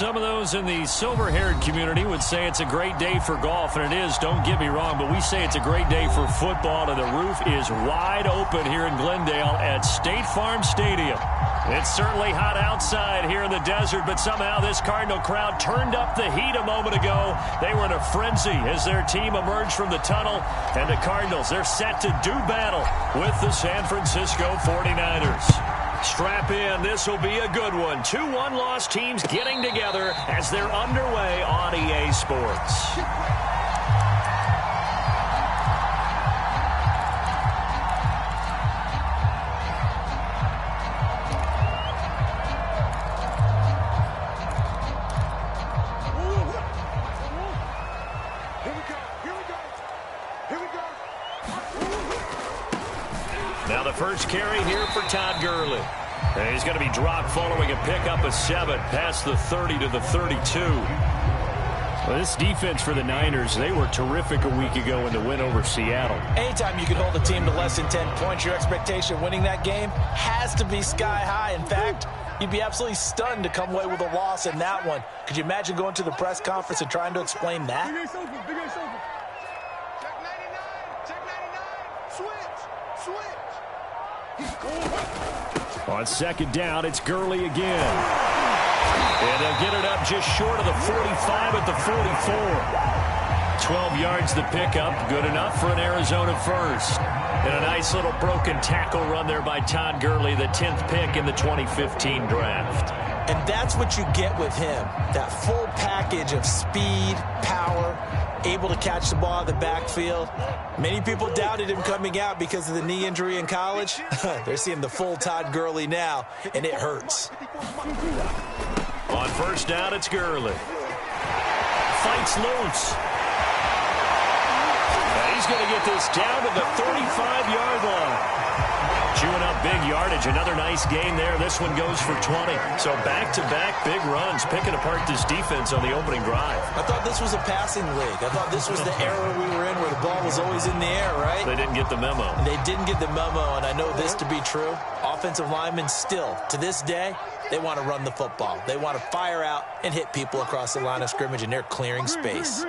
Some of those in the silver-haired community would say it's a great day for golf, and it is, don't get me wrong, but we say it's a great day for football, and the roof is wide open here in Glendale at State Farm Stadium. It's certainly hot outside here in the desert, but somehow this Cardinal crowd turned up the heat a moment ago. They were in a frenzy as their team emerged from the tunnel, and the Cardinals, they're set to do battle with the San Francisco 49ers. Strap in. This will be a good one. Two one-loss teams getting together as they're underway on EA Sports. Now the first carry here for Todd Gurley. And he's going to be dropped following a pickup of 7 past the 30 to the 32. Well, this defense for the Niners, they were terrific a week ago in the win over Seattle. Anytime you can hold a team to less than 10 points, your expectation of winning that game has to be sky high. In fact, you'd be absolutely stunned to come away with a loss in that one. Could you imagine going to the press conference and trying to explain that? On second down, it's Gurley again. And they'll get it up just short of the 45 at the 44. 12 yards the pickup, good enough for an Arizona first. And a nice little broken tackle run there by Todd Gurley, the 10th pick in the 2015 draft. And that's what you get with him, that full package of speed, power, able to catch the ball out of the backfield. Many people doubted him coming out because of the knee injury in college. They're seeing the full Todd Gurley now, and it hurts. On first down, it's Gurley. Fights loose. And he's going to get this down to the 35-yard line. Chewing up big yardage. Another nice gain there. This one goes for 20. So back-to-back big runs, picking apart this defense on the opening drive. I thought this was a passing league. I thought this was the era we were in where the ball was always in the air, right? They didn't get the memo. They didn't get the memo, and I know this to be true. Offensive linemen still, to this day, they want to run the football. They want to fire out and hit people across the line of scrimmage, and they're clearing space.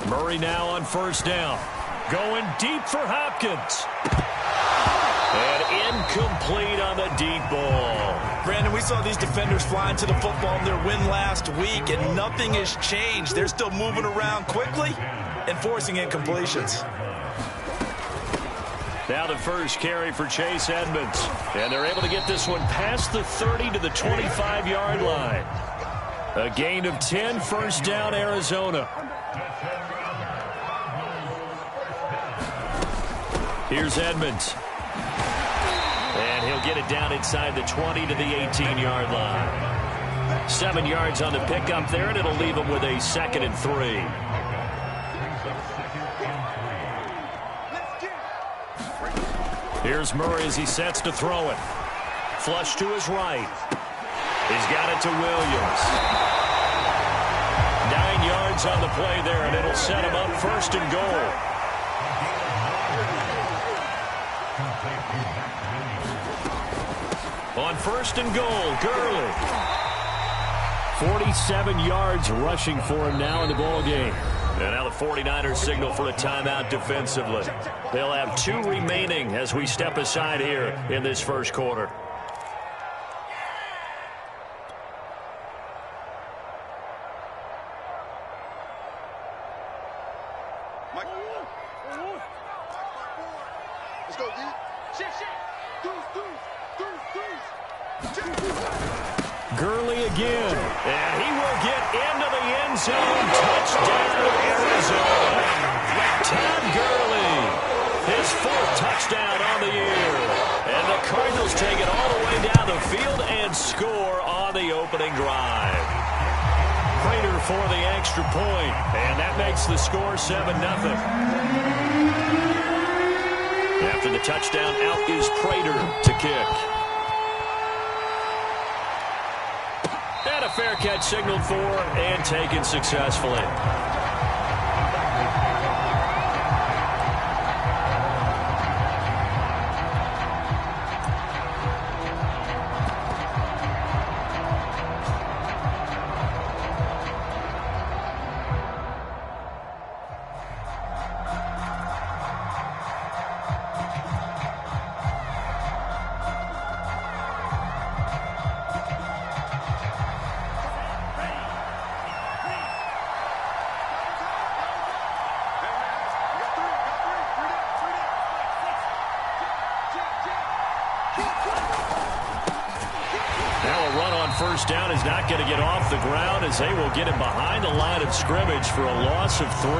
Murray now on first down. Going deep for Hopkins. And incomplete on the deep ball. Brandon, we saw these defenders flying to the football in their win last week, and nothing has changed. They're still moving around quickly and forcing incompletions. Now the first carry for Chase Edmonds. And they're able to get this one past the 30 to the 25-yard line. A gain of 10, first down, Arizona. Here's Edmonds. And he'll get it down inside the 20 to the 18-yard line. 7 yards on the pickup there, and it'll leave him with a 2nd and 3. Here's Murray as he sets to throw it. Flush to his right. He's got it to Williams. 9 yards on the play there, and it'll set him up first and goal. On first and goal, Gurley. 47 yards rushing for him now in the ball game. And now the 49ers signal for a timeout defensively. They'll have 2 remaining as we step aside here in this first quarter. Let's go, D. Gurley again, and he will get into the end zone. Touchdown, Arizona. Todd Gurley, his 4th touchdown on the year. And the Cardinals take it all the way down the field and score on the opening drive. Prater for the extra point, and that makes the score 7-0. After the touchdown, out is Prater to kick. And a fair catch signaled for and taken successfully. first down is not going to get off the ground as they will get him behind the line of scrimmage for a loss of 3.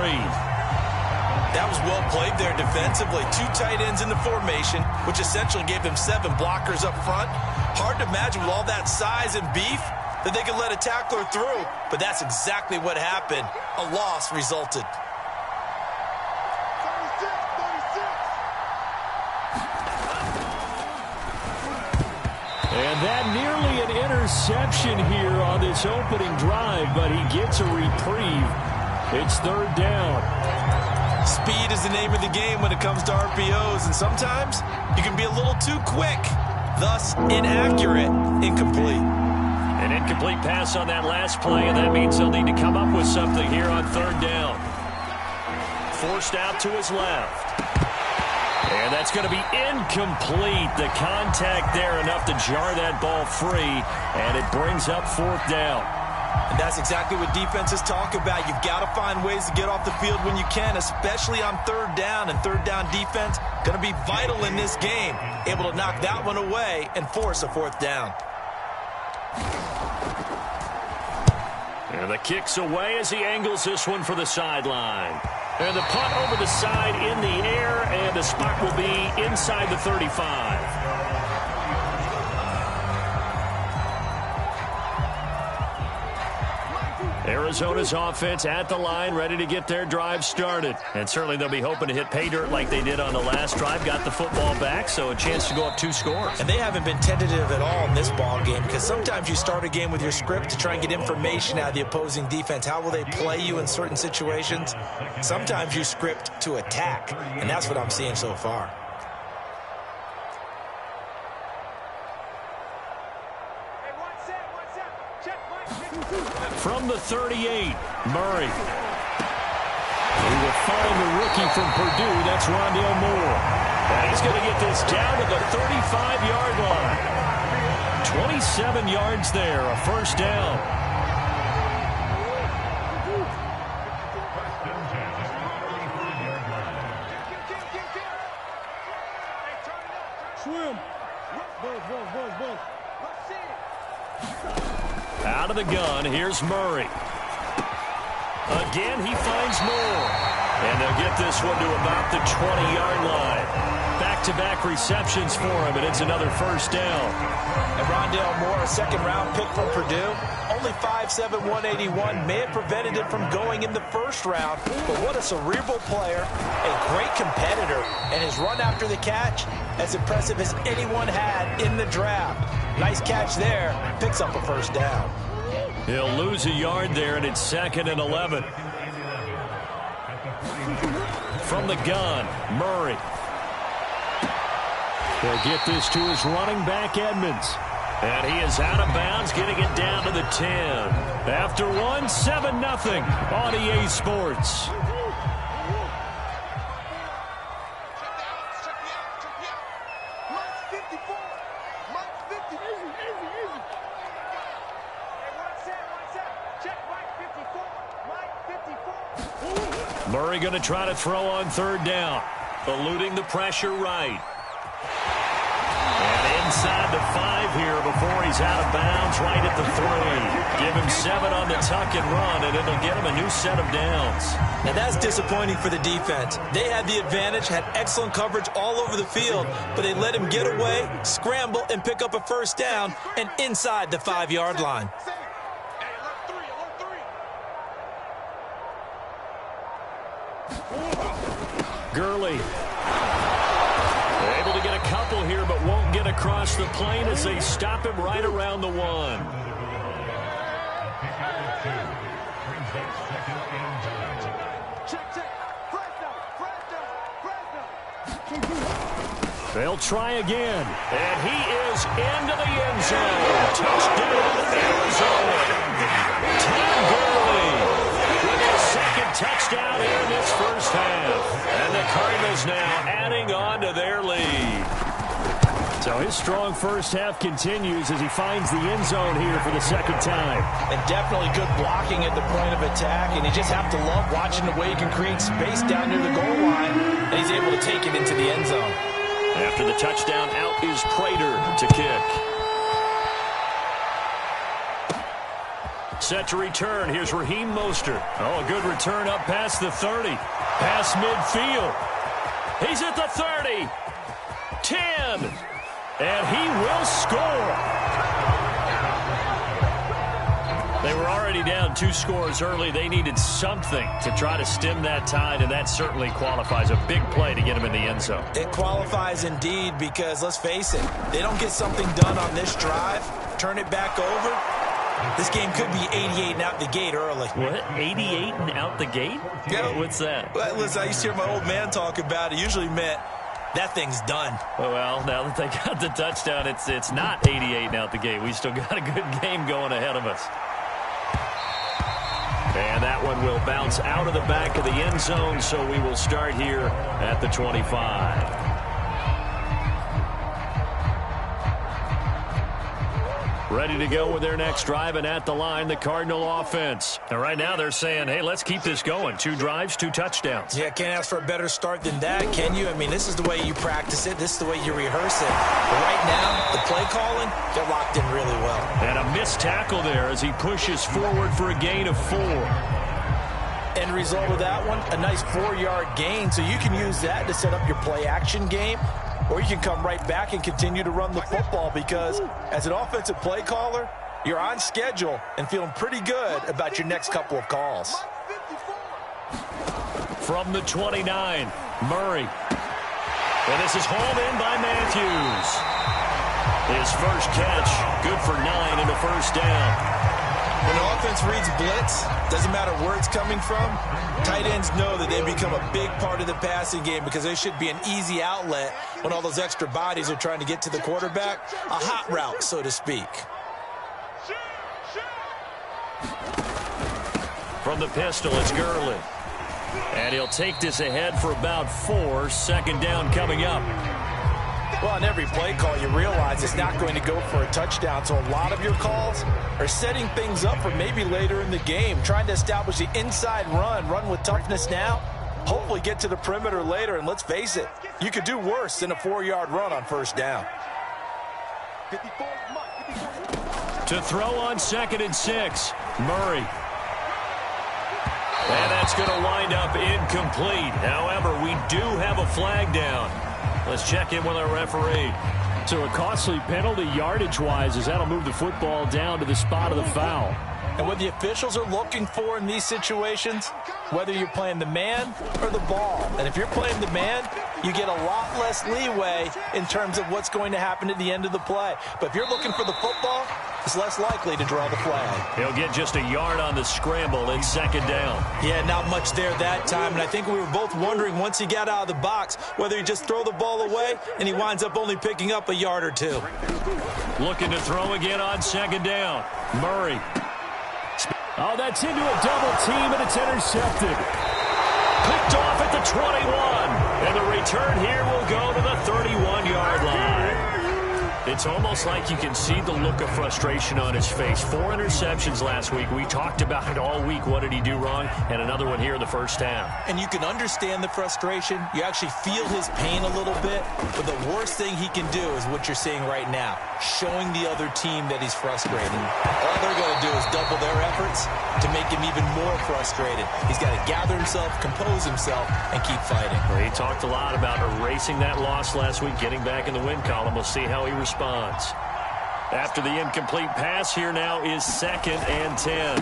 That was well played there defensively. 2 tight ends in the formation, which essentially gave them 7 blockers up front. Hard to imagine with all that size and beef that they could let a tackler through, but that's exactly what happened. A loss resulted. And that nearly an interception here on this opening drive, but he gets a reprieve. It's 3rd down. Speed is the name of the game when it comes to RPOs, and sometimes you can be a little too quick, thus inaccurate, incomplete. An incomplete pass on that last play, and that means they'll need to come up with something here on 3rd down. Forced out to his left. And that's going to be incomplete. The contact there enough to jar that ball free, and it brings up 4th down. And that's exactly what defenses talk about. You've got to find ways to get off the field when you can, especially on 3rd down. And 3rd down defense going to be vital in this game. Able to knock that one away and force a 4th down. And the kick's away as he angles this one for the sideline. And the punt over the side in the air, and the spot will be inside the 35. Arizona's offense at the line, ready to get their drive started. And certainly they'll be hoping to hit pay dirt like they did on the last drive. Got the football back, so a chance to go up 2 scores. And they haven't been tentative at all in this ball game, because sometimes you start a game with your script to try and get information out of the opposing defense. How will they play you in certain situations? Sometimes you script to attack, and that's what I'm seeing so far. From the 38, Murray. He will find the rookie from Purdue. That's Rondale Moore. And he's going to get this down to the 35-yard line. 27 yards there, a 1st down. Out of the gun, here's Murray. Again, he finds Moore. And they'll get this one to about the 20-yard line. Back-to-back receptions for him, and it's another 1st down. And Rondale Moore, a 2nd-round pick from Purdue. Only 5'7", 181. May have prevented him from going in the 1st round. But what a cerebral player, a great competitor. And his run after the catch, as impressive as anyone had in the draft. Nice catch there. Picks up a 1st down. He'll lose a yard there, and it's 2nd and 11. From the gun, Murray. They'll get this to his running back, Edmonds. And he is out of bounds, getting it down to the 10. After one, 7-0 on EA Sports. Murray going to try to throw on 3rd down. Eluding the pressure right. And inside the 5 here before he's out of bounds right at the 3. Give him 7 on the tuck and run, and it'll get him a new set of downs. Now that's disappointing for the defense. They had the advantage, had excellent coverage all over the field, but they let him get away, scramble, and pick up a 1st down, and inside the 5-yard line. Gurley able to get a couple here, but won't get across the plane as they stop him right around the 1. They'll try again, and he is into the end zone. Touchdown, Arizona. Todd Gurley with his 2nd touchdown here in this 1st half. And the Cardinals now adding on to their lead. So his strong 1st half continues as he finds the end zone here for the 2nd time. And definitely good blocking at the point of attack, and you just have to love watching the way he can create space down near the goal line, and he's able to take it into the end zone. After the touchdown, out is Prater to kick. Set to return. Here's Raheem Mostert. Oh, a good return up past the 30. Past midfield. He's at the 30. 10. And he will score. They were already down 2 scores early. They needed something to try to stem that tide, and that certainly qualifies. A big play to get him in the end zone. It qualifies indeed because, let's face it, they don't get something done on this drive, turn it back over, this game could be 88 and out the gate early. What? 88 and out the gate? Yeah. What's that? Well, listen, I used to hear my old man talk about it. Usually meant that thing's done. Well, now that they got the touchdown, it's not 88 and out the gate. We still got a good game going ahead of us. And that one will bounce out of the back of the end zone, so we will start here at the 25. Ready to go with their next drive, and at the line, the Cardinal offense. And right now they're saying, hey, let's keep this going. 2 drives, 2 touchdowns. Yeah, can't ask for a better start than that, can you? I mean, this is the way you practice it. This is the way you rehearse it. But right now, the play calling, they're locked in really well. And a missed tackle there as he pushes forward for a gain of 4. End result of that one, a nice 4-yard gain. So you can use that to set up your play action game. Or you can come right back and continue to run the football because as an offensive play caller, you're on schedule and feeling pretty good about your next couple of calls. From the 29, Murray. And this is hauled in by Matthews. His first catch, good for 9 and a first down. When the offense reads blitz, doesn't matter where it's coming from, tight ends know that they become a big part of the passing game because they should be an easy outlet when all those extra bodies are trying to get to the quarterback. A hot route, so to speak. From the pistol, it's Gurley. And he'll take this ahead for about 4. Second down coming up. Well, on every play call, you realize it's not going to go for a touchdown. So a lot of your calls are setting things up for maybe later in the game, trying to establish the inside run with toughness now, hopefully get to the perimeter later. And let's face it, you could do worse than a 4-yard run on first down. To throw on 2nd and 6, Murray. And that's going to wind up incomplete. However, we do have a flag down. Let's check in with our referee. So a costly penalty yardage-wise as that'll move the football down to the spot of the foul. And what the officials are looking for in these situations, whether you're playing the man or the ball. And if you're playing the man, you get a lot less leeway in terms of what's going to happen at the end of the play. But if you're looking for the football, it's less likely to draw the flag. He'll get just a yard on the scramble in 2nd down. Yeah, not much there that time. And I think we were both wondering once he got out of the box whether he just throw the ball away and he winds up only picking up a yard or 2. Looking to throw again on 2nd down. Murray. Oh, that's into a double team, and it's intercepted. Picked off at the 21. And the return here will go to the 31-yard line. It's almost like you can see the look of frustration on his face. 4 interceptions last week. We talked about it all week. What did he do wrong? And another one here in the first half. And you can understand the frustration. You actually feel his pain a little bit. But the worst thing he can do is what you're seeing right now, showing the other team that he's frustrated. All they're going to do is double their efforts to make him even more frustrated. He's got to gather himself, compose himself, and keep fighting. Well, he talked a lot about erasing that loss last week, getting back in the win column. We'll see how he responds. After the incomplete pass, here now is 2nd and 10.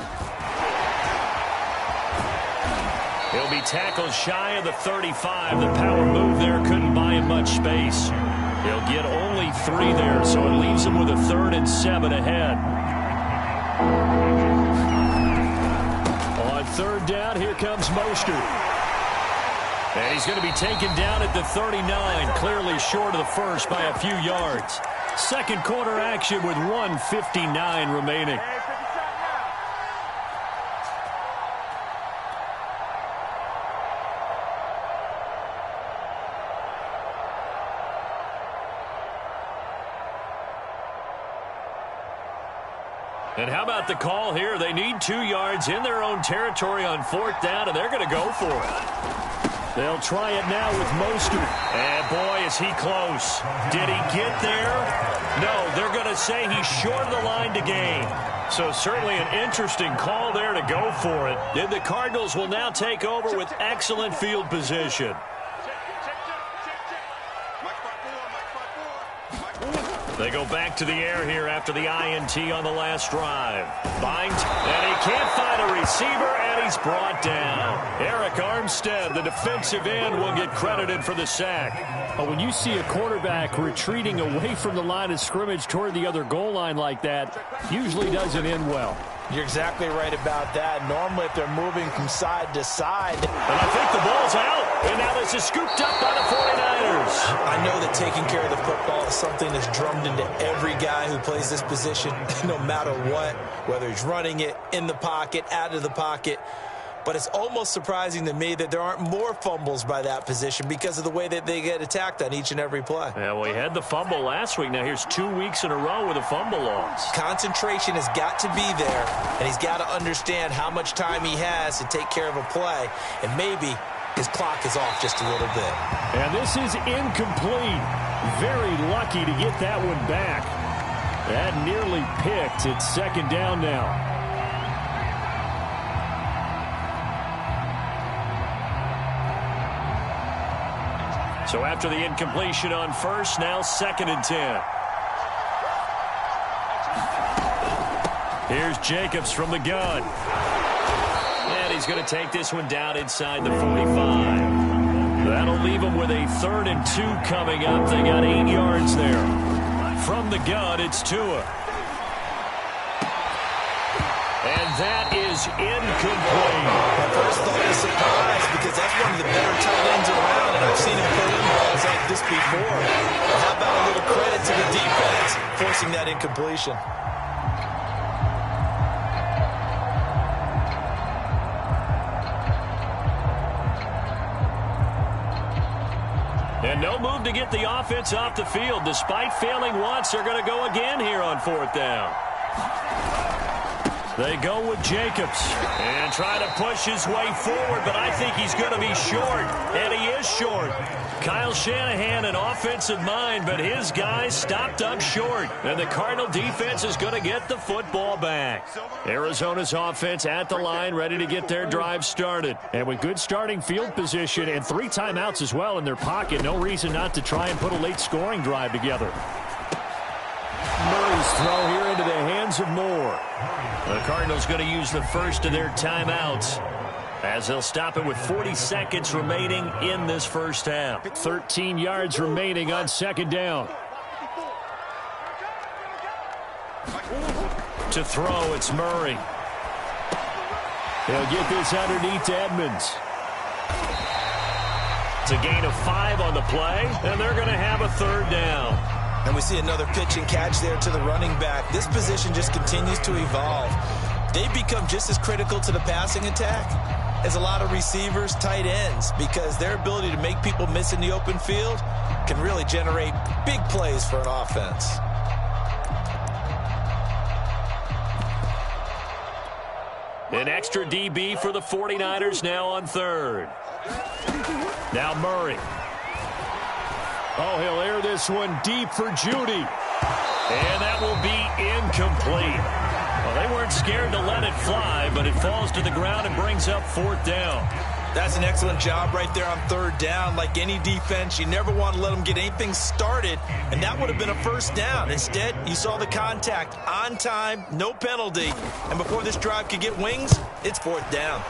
He'll be tackled shy of the 35. The power move there couldn't buy him much space. He'll get only 3 there, so it leaves him with a 3rd and 7 ahead. On 3rd down, here comes Mostert. And he's going to be taken down at the 39, clearly short of the first by a few yards. Second quarter action with 1:59 remaining. And how about the call here? They need 2 yards in their own territory on 4th down, and they're going to go for it. They'll try it now with Mostert. And boy, is he close. Did he get there? No, they're going to say he's short of the line to gain. So certainly an interesting call there to go for it. And the Cardinals will now take over with excellent field position. They go back to the air here after the INT on the last drive. Bind, and he can't find a receiver, and he's brought down. Eric Armstead, the defensive end, will get credited for the sack. When you see a quarterback retreating away from the line of scrimmage toward the other goal line like that, usually doesn't end well. You're exactly right about that. Normally, if they're moving from side to side. And I think the ball's out. And now this is scooped up by the 49ers. I know that taking care of the football is something that's drummed into every guy who plays this position, no matter what, whether he's running it, in the pocket, out of the pocket. But it's almost surprising to me that there aren't more fumbles by that position because of the way that they get attacked on each and every play. Yeah, well, he had the fumble last week. Now here's 2 weeks in a row with a fumble loss. Concentration has got to be there, and he's got to understand how much time he has to take care of a play, and maybe his clock is off just a little bit. And this is incomplete. Very lucky to get that one back. That nearly picked. It's second down now. So after the incompletion on first, now 2nd and 10. Here's Jacobs from the gun. And he's going to take this one down inside the 45. That'll leave him with a 3rd and 2 coming up. They got 8 yards there. From the gun, it's Tua. And that is incomplete. My first thought is surprise because that's one of the better tight ends around, and I've seen him put in balls like this before. But how about a little credit to the defense forcing that incompletion? And no move to get the offense off the field. Despite failing once, they're going to go again here on 4th down. They go with Jacobs and try to push his way forward, but I think he's going to be short, and he is short. Kyle Shanahan, an offensive mind, but his guys stopped up short, and the Cardinal defense is going to get the football back. Arizona's offense at the line, ready to get their drive started. And with good starting field position and 3 timeouts as well in their pocket, no reason not to try and put a late scoring drive together. Murray's throw here into the hands of Moore. The Cardinals going to use the first of their timeouts as they'll stop it with 40 seconds remaining in this first half. 13 yards remaining on 2nd down. To throw, it's Murray. He'll get this underneath to Edmonds. It's a gain of 5 on the play, and they're going to have a 3rd down. And we see another pitch and catch there to the running back. This position just continues to evolve. They become just as critical to the passing attack as a lot of receivers, tight ends, because their ability to make people miss in the open field can really generate big plays for an offense. An extra DB for the 49ers now on 3rd. Now Murray. Oh, he'll air this one deep for Judy. And that will be incomplete. Well, they weren't scared to let it fly, but it falls to the ground and brings up 4th down. That's an excellent job right there on 3rd down. Like any defense, you never want to let them get anything started, and that would have been a 1st down. Instead, you saw the contact on time, no penalty, and before this drive could get wings, it's 4th down.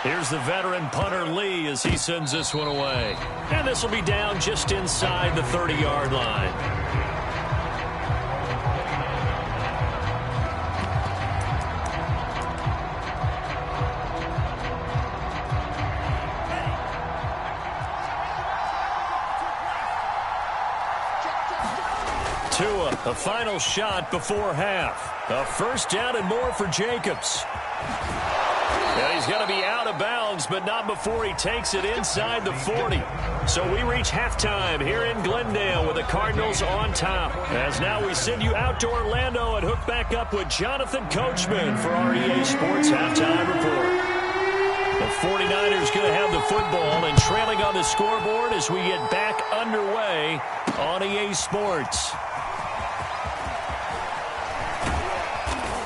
Here's the veteran punter Lee as he sends this one away. And this will be down just inside the 30-yard line. Tua, a final shot before half. A 1st down and more for Jacobs. Now he's going to be out of bounds, but not before he takes it inside the 40. So we reach halftime here in Glendale with the Cardinals on top. As now we send you out to Orlando and hook back up with Jonathan Coachman for our EA Sports Halftime Report. The 49ers going to have the football and trailing on the scoreboard as we get back underway on EA Sports.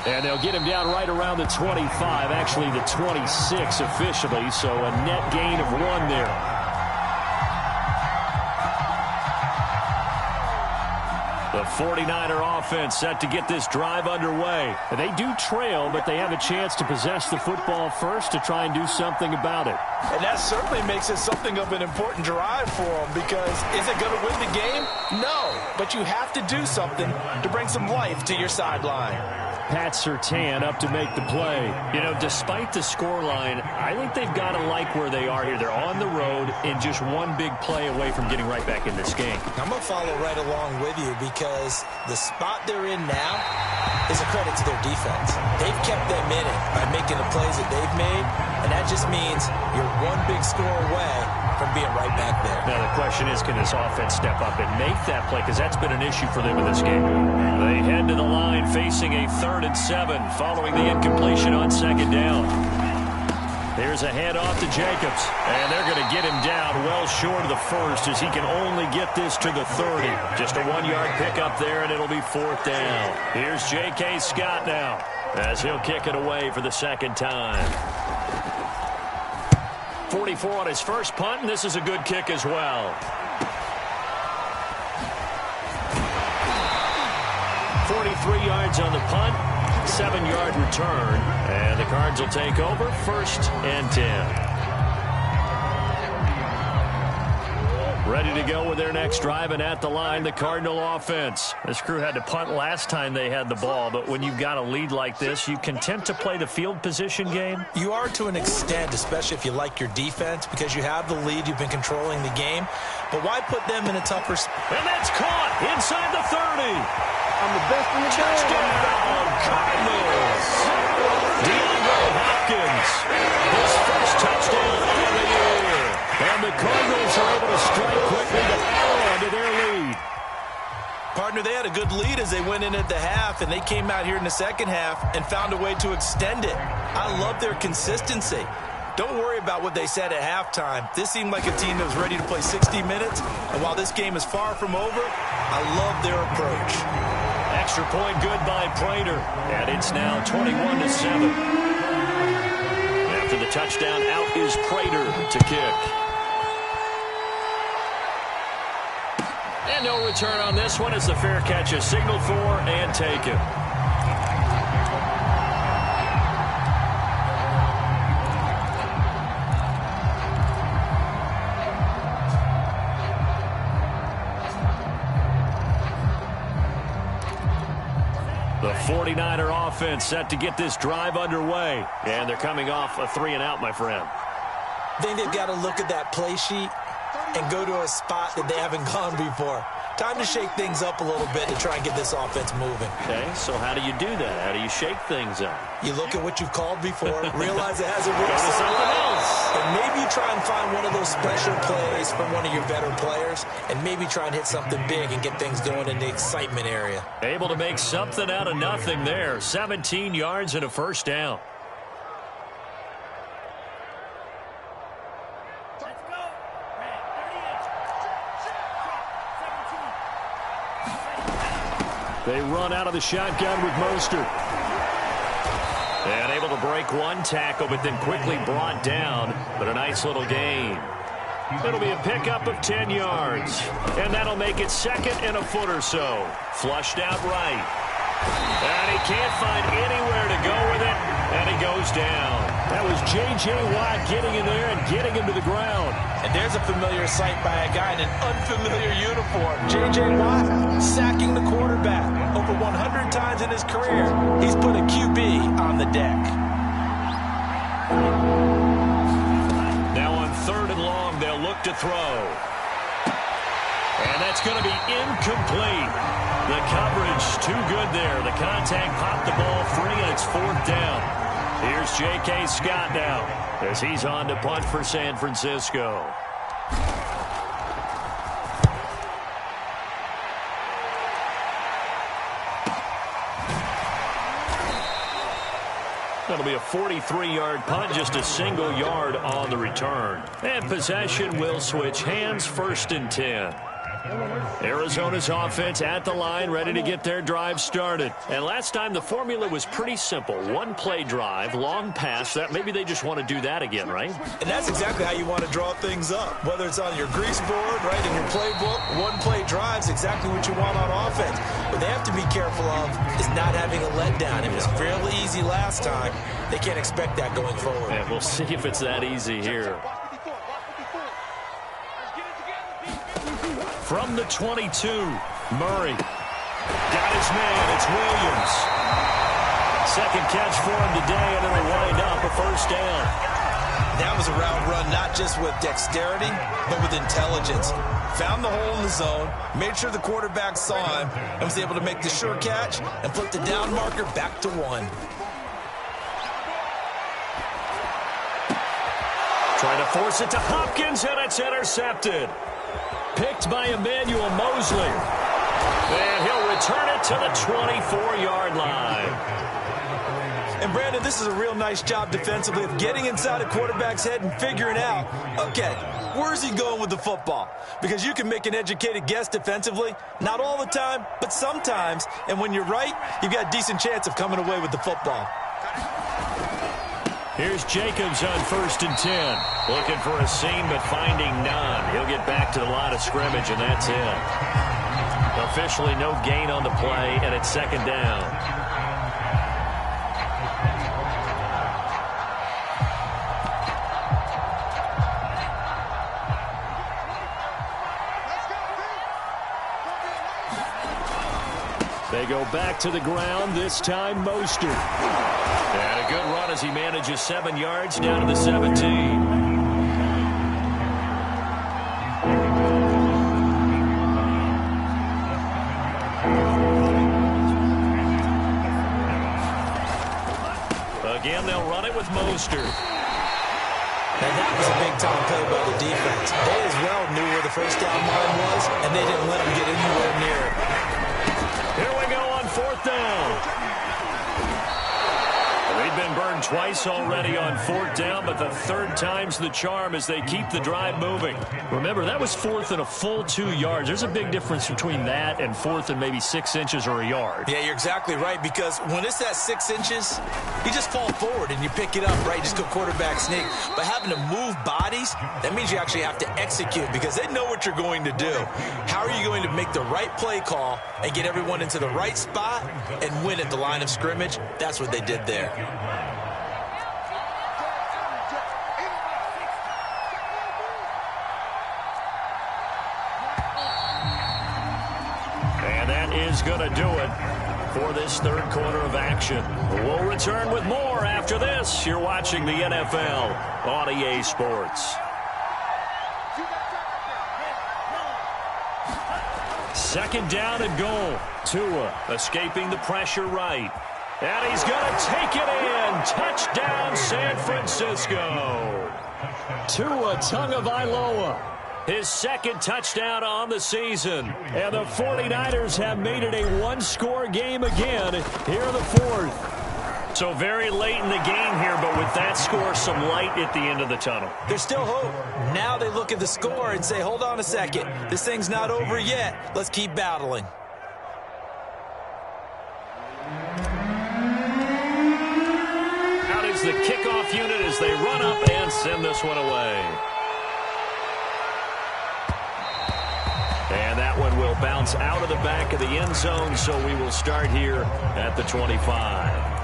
And they'll get him down right around the 25, actually the 26 officially, so a net gain of 1 there. The 49er offense set to get this drive underway. They do trail, but they have a chance to possess the football first to try and do something about it. And that certainly makes it something of an important drive for them, because is it going to win the game? No, but you have to do something to bring some life to your sideline. Pat Surtain up to make the play. You know, despite the scoreline, I think they've got to like where they are here. They're on the road and just one big play away from getting right back in this game. I'm going to follow right along with you, because the spot they're in now is a credit to their defense. They've kept them in it by making the plays that they've made, and that just means you're one big score away from being right back there. Now the question is, can this offense step up and make that play? Because that's been an issue for them in this game. They head to the line facing a 3rd and 7 following the incompletion on 2nd down. Here's a handoff to Jacobs, and they're going to get him down well short of the first, as he can only get this to the 30. Just a 1-yard pickup there, and it'll be 4th down. Here's J.K. Scott now, as he'll kick it away for the 2nd time. 44 on his first punt, and this is a good kick as well. 43 yards on the punt, 7-yard return, and the Cards will take over 1st and 10. Ready to go with their next drive, and at the line, the Cardinal offense. This crew had to punt last time they had the ball, but when you've got a lead like this, you content to play the field position game? You are to an extent, especially if you like your defense, because you have the lead, you've been controlling the game. But why put them in a tougher spot? And that's caught inside the 30. I'm the best in the Touchdown, Cardinals. DeAndre Hopkins, his first touchdown of the year. And the Cardinals are able to strike quickly to add to their lead. Partner, they had a good lead as they went in at the half, and they came out here in the second half and found a way to extend it. I love their consistency. Don't worry about what they said at halftime. This seemed like a team that was ready to play 60 minutes, and while this game is far from over, I love their approach. Extra point good by Prater, and it's now 21-7. After the touchdown, out is Prater to kick. And no return on this one as the fair catch is signaled for and taken. The 49er offense set to get this drive underway. And they're coming off a 3-and-out, my friend. I think they've got to look at that play sheet and go to a spot that they haven't gone before. Time to shake things up a little bit to try and get this offense moving. Okay, so how do you do that? How do you shake things up? You look at what you've called before, realize it hasn't worked Go to something else. and maybe you try and find one of those special plays from one of your better players, and maybe try and hit something big and get things going in the excitement area. Able to make something out of nothing there. 17 yards and a 1st down. They run out of the shotgun with Mostert. And able to break one tackle, but then quickly brought down. But a nice little gain. It'll be a pickup of 10 yards. And that'll make it 2nd and a foot or so. Flushed out right. And he can't find anywhere to go with it. And he goes down. That was J.J. Watt getting in there and getting him to the ground. And there's a familiar sight by a guy in an unfamiliar uniform. J.J. Watt sacking the quarterback over 100 times in his career. He's put a QB on the deck. Now on 3rd and long, they'll look to throw. And that's going to be incomplete. The coverage too good there. The contact popped the ball free, and it's 4th down. Here's J.K. Scott now as he's on to punt for San Francisco. That'll be a 43-yard punt, just a single yard on the return. And possession will switch hands, 1st and 10. Arizona's offense at the line, ready to get their drive started. And last time the formula was pretty simple. One-play drive, long pass. That maybe they just want to do that again, right? And that's exactly how you want to draw things up. Whether it's on your grease board, right, in your playbook, one-play drive's exactly what you want on offense. What they have to be careful of is not having a letdown. It was fairly easy last time. They can't expect that going forward. And we'll see if it's that easy here. From the 22, Murray. Got his man, it's Williams. Second catch for him today, and it'll wind up a first down. That was a route run, not just with dexterity, but with intelligence. Found the hole in the zone, made sure the quarterback saw him, and was able to make the sure catch and put the down marker back to 1. Trying to force it to Hopkins, and it's intercepted. Picked by Emmanuel Mosley. And he'll return it to the 24-yard line. And, Brandon, this is a real nice job defensively of getting inside a quarterback's head and figuring out, okay, where's he going with the football? Because you can make an educated guess defensively, not all the time, but sometimes. And when you're right, you've got a decent chance of coming away with the football. Here's Jacobs on 1st and 10. Looking for a seam, but finding none. He'll get back to the line of scrimmage, and that's it. Officially no gain on the play, and it's second down. They go back to the ground, this time Mostert. And a good run as he manages 7 yards down to the 17. Again, they'll run it with Mostert. And that was a big-time play by the defense. They as well knew where the first down line was, and they didn't let them get anywhere near it. Here we go on 4th down. They've been burned twice already on 4th down, but the 3rd time's the charm as they keep the drive moving. Remember, that was 4th and a full 2 yards. There's a big difference between that and 4th and maybe 6 inches or a yard. Yeah, you're exactly right, because when it's at 6 inches, you just fall forward and you pick it up, right? Just go quarterback sneak. But having to move bodies, that means you actually have to execute because they know what you're going to do. How are you going to make the right play call and get everyone into the right spot and win at the line of scrimmage? That's what they did there. And that is going to do it for this 3rd quarter of action. We'll return with more after this. You're watching the NFL on EA Sports. Second down and goal. Tua escaping the pressure right. And he's going to take it in. Touchdown, San Francisco. Tua Tagovailoa. His 2nd touchdown on the season. And the 49ers have made it a one-score game again here in the 4th. So very late in the game here, but with that score, some light at the end of the tunnel. There's still hope. Now they look at the score and say, hold on a second. This thing's not over yet. Let's keep battling. Out is the kickoff unit as they run up and send this one away. And that one will bounce out of the back of the end zone, so we will start here at the 25.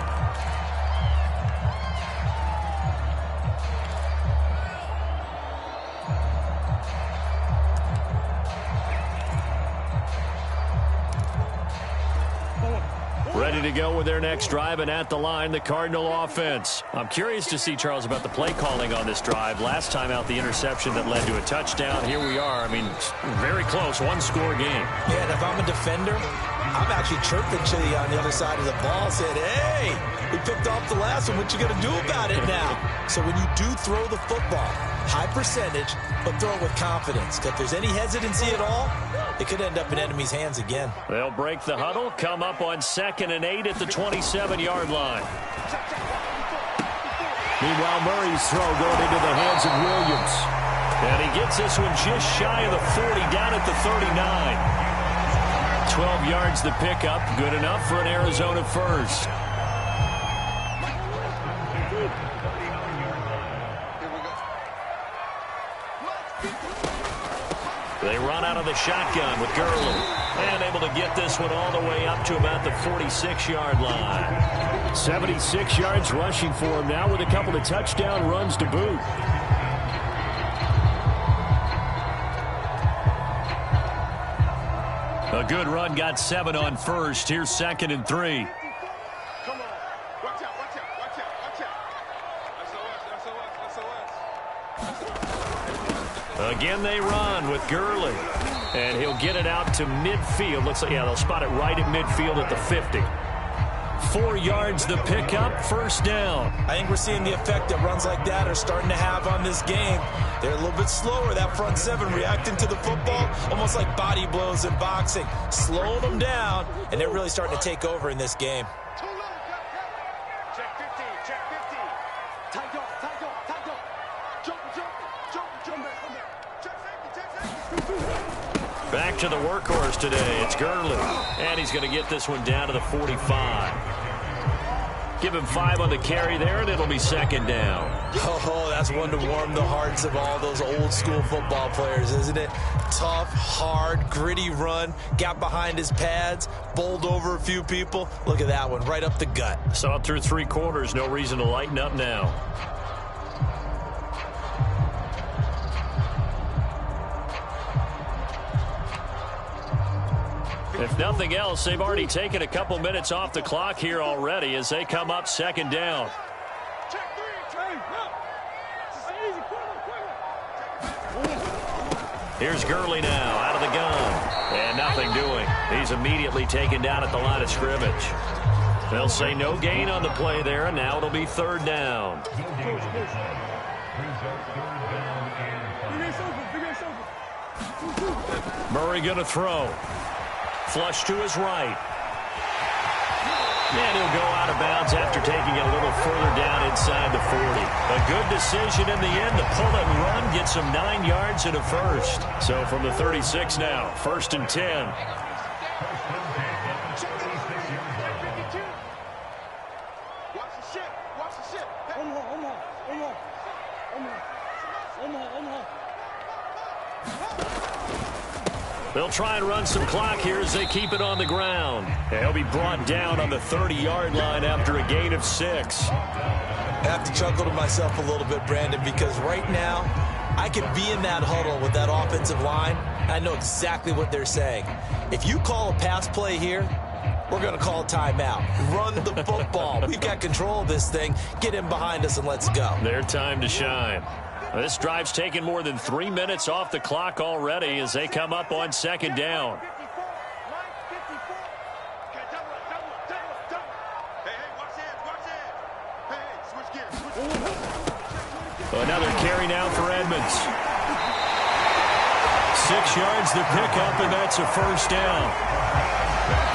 Ready to go with their next drive, and at the line, the Cardinal offense. I'm curious to see, Charles, about the play calling on this drive. Last time out, the interception that led to a touchdown. Here we are. I mean, very close, one-score game. Yeah, and if I'm a defender, I'm actually chirping to you on the other side of the ball, saying, hey, we picked off the last one. What you going to do about it now? So when you do throw the football, high percentage, but throw it with confidence. If there's any hesitancy at all, it could end up in enemy's hands again. They'll break the huddle, come up on 2nd and 8 at the 27-yard line. Meanwhile, Murray's throw going into the hands of Williams. And he gets this one just shy of the 40, down at the 39. 12 yards the pickup, good enough for an Arizona first. They run out of the shotgun with Gurley. And able to get this one all the way up to about the 46-yard line. 76 yards rushing for him now with a couple of touchdown runs to boot. A good run, got 7 on first. Here's 2nd and 3. Come on. Watch out, watch out, watch out, watch out. Again, they run with Gurley. And he'll get it out to midfield. Looks like, yeah, they'll spot it right at midfield at the 50. 4 yards the pickup, first down. I think we're seeing the effect that runs like that are starting to have on this game. They're a little bit slower, that front seven, reacting to the football, almost like body blows in boxing. Slowing them down, and they're really starting to take over in this game. Check 50, check 50. Tight up, tight up, tight up. Jump, jump, jump, jump back, come back. Check safety, check safety. Back to the workhorse today. It's Gurley. And he's going to get this one down to the 45. Give him 5 on the carry there, and it'll be 2nd down. Oh, that's one to warm the hearts of all those old school football players, isn't it? Tough, hard, gritty run. Got behind his pads, bowled over a few people. Look at that one, right up the gut. Saw it through 3 quarters. No reason to lighten up now. If nothing else, they've already taken a couple minutes off the clock here already as they come up 2nd down. Check 3, hey, look. Easy, quicker. Here's Gurley now out of the gun. And nothing doing. He's immediately taken down at the line of scrimmage. They'll say no gain on the play there, and now it'll be 3rd down. Murray going to throw. Flush to his right. And he'll go out of bounds after taking it a little further down inside the 40. A good decision in the end to pull and run, get some 9 yards and a first. So from the 36 now, 1st and 10. Watch the shit, watch the shit. They'll try and run some clock here as they keep it on the ground. And he'll be brought down on the 30-yard line after a gain of 6. I have to chuckle to myself a little bit, Brandon, because right now I could be in that huddle with that offensive line. I know exactly what they're saying. If you call a pass play here, we're going to call a timeout. Run the football. We've got control of this thing. Get in behind us and let's go. Their time to shine. This drive's taken more than 3 minutes off the clock already as they come up on 2nd down. Another carry now for Edmonds. 6 yards the pickup, and that's a first down.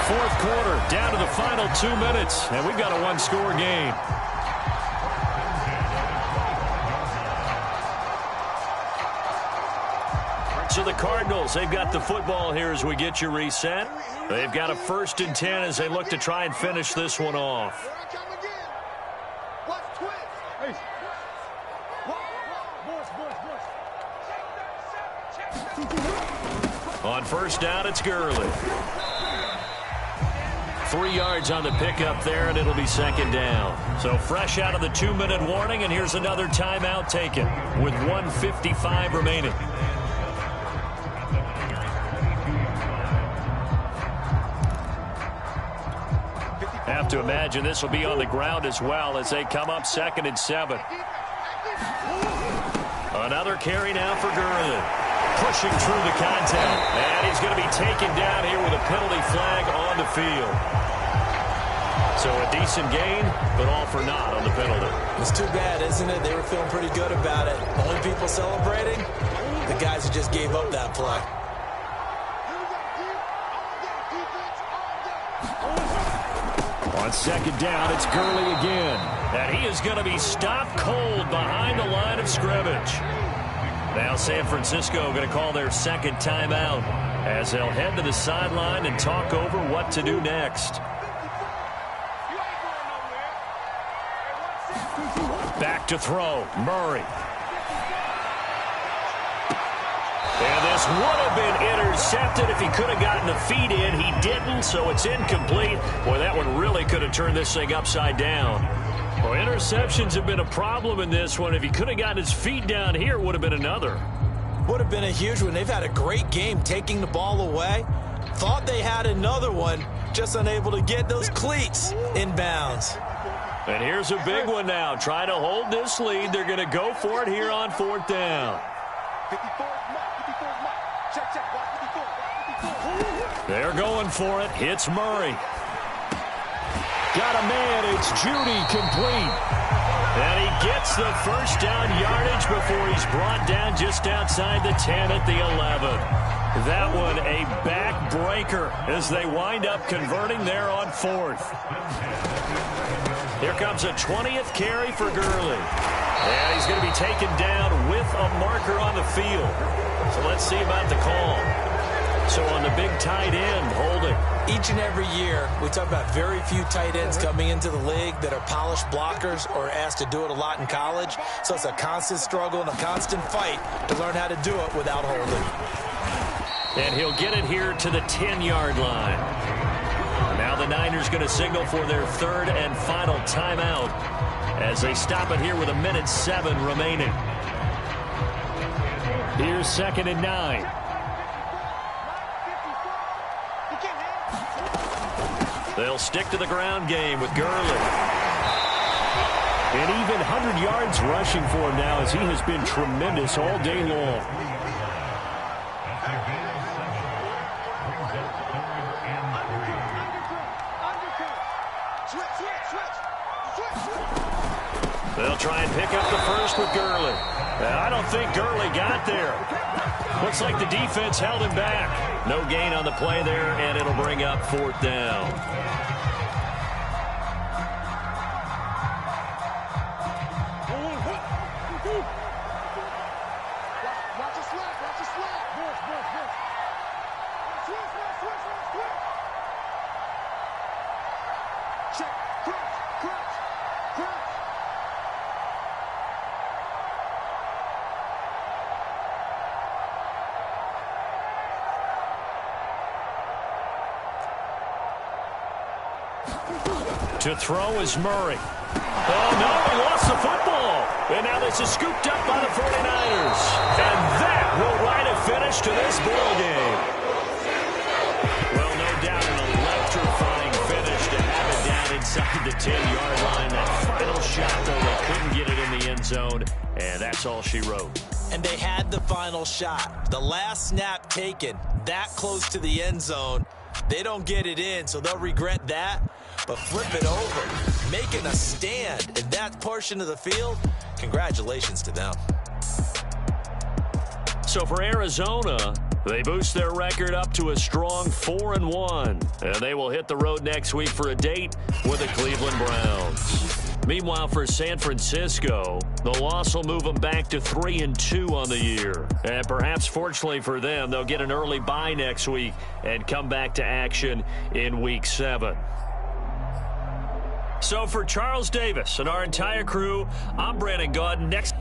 4th quarter, down to the final 2 minutes, and we've got a 1-score game. So the Cardinals, they've got the football here as we get you reset. They've got a 1st and 10 as they look to try and finish this one off. On 1st down, it's Gurley. 3 yards on the pickup there, and it'll be 2nd down. So fresh out of the 2-minute warning, and here's another timeout taken with 1:55 remaining. Have to imagine this will be on the ground as well as they come up 2nd and 7. Another carry now for Gurley. Pushing through the contact. And he's going to be taken down here with a penalty flag on the field. So a decent gain, but all for naught on the penalty. It's too bad, isn't it? They were feeling pretty good about it. The only people celebrating, the guys who just gave up that play. On 2nd down, it's Gurley again. And he is going to be stopped cold behind the line of scrimmage. Now San Francisco going to call their second timeout as they'll head to the sideline and talk over what to do next. Back to throw, Murray. And this would have been intercepted if he could have gotten the feet in. He didn't, so it's incomplete. Boy, that one really could have turned this thing upside down. Well, interceptions have been a problem in this one. If he could have gotten his feet down here, it would have been another. Would have been a huge one. They've had a great game taking the ball away. Thought they had another one, just unable to get those cleats in bounds. And here's a big one now. Trying to hold this lead. They're going to go for it here on fourth down. 54 mark. Check, watch 54. They're going for it. Hits Murray. Got a man. It's Judy complete. And he gets the first down yardage before he's brought down just outside the 10 at the 11. That one a backbreaker as they wind up converting there on fourth. Here comes a 20th carry for Gurley. And he's going to be taken down with a marker on the field. So let's see about the call. So on the big tight end, holding. Each and every year, we talk about very few tight ends coming into the league that are polished blockers or asked to do it a lot in college. So it's a constant struggle and a constant fight to learn how to do it without holding. And he'll get it here to the 10-yard line. Now the Niners going to signal for their third and final timeout as they stop it here with 1:07 remaining. Here's 2nd and 9. They'll stick to the ground game with Gurley. And even 100 yards rushing for him now as he has been tremendous all day long. They'll try and pick up the first with Gurley. I don't think Gurley got there. Looks like the defense held him back. No gain on the play there, and it'll bring up fourth down. Watch the slap. Switch. Check, crouch. To throw is Murray. Oh, no, he lost the football. And now this is scooped up by the 49ers. And that will write a finish to this ball game. Well, no doubt an electrifying finish to have it down inside the 10-yard line. That final shot, though, they couldn't get it in the end zone. And that's all she wrote. And they had the final shot. The last snap taken that close to the end zone. They don't get it in, so they'll regret that. But flip it over, making a stand in that portion of the field, congratulations to them. So for Arizona, they boost their record up to a strong 4-1. And they will hit the road next week for a date with the Cleveland Browns. Meanwhile, for San Francisco, the loss will move them back to 3-2 on the year. And perhaps fortunately for them, they'll get an early bye next week and come back to action in Week 7. So for Charles Davis and our entire crew, I'm Brandon Gaudin. Next.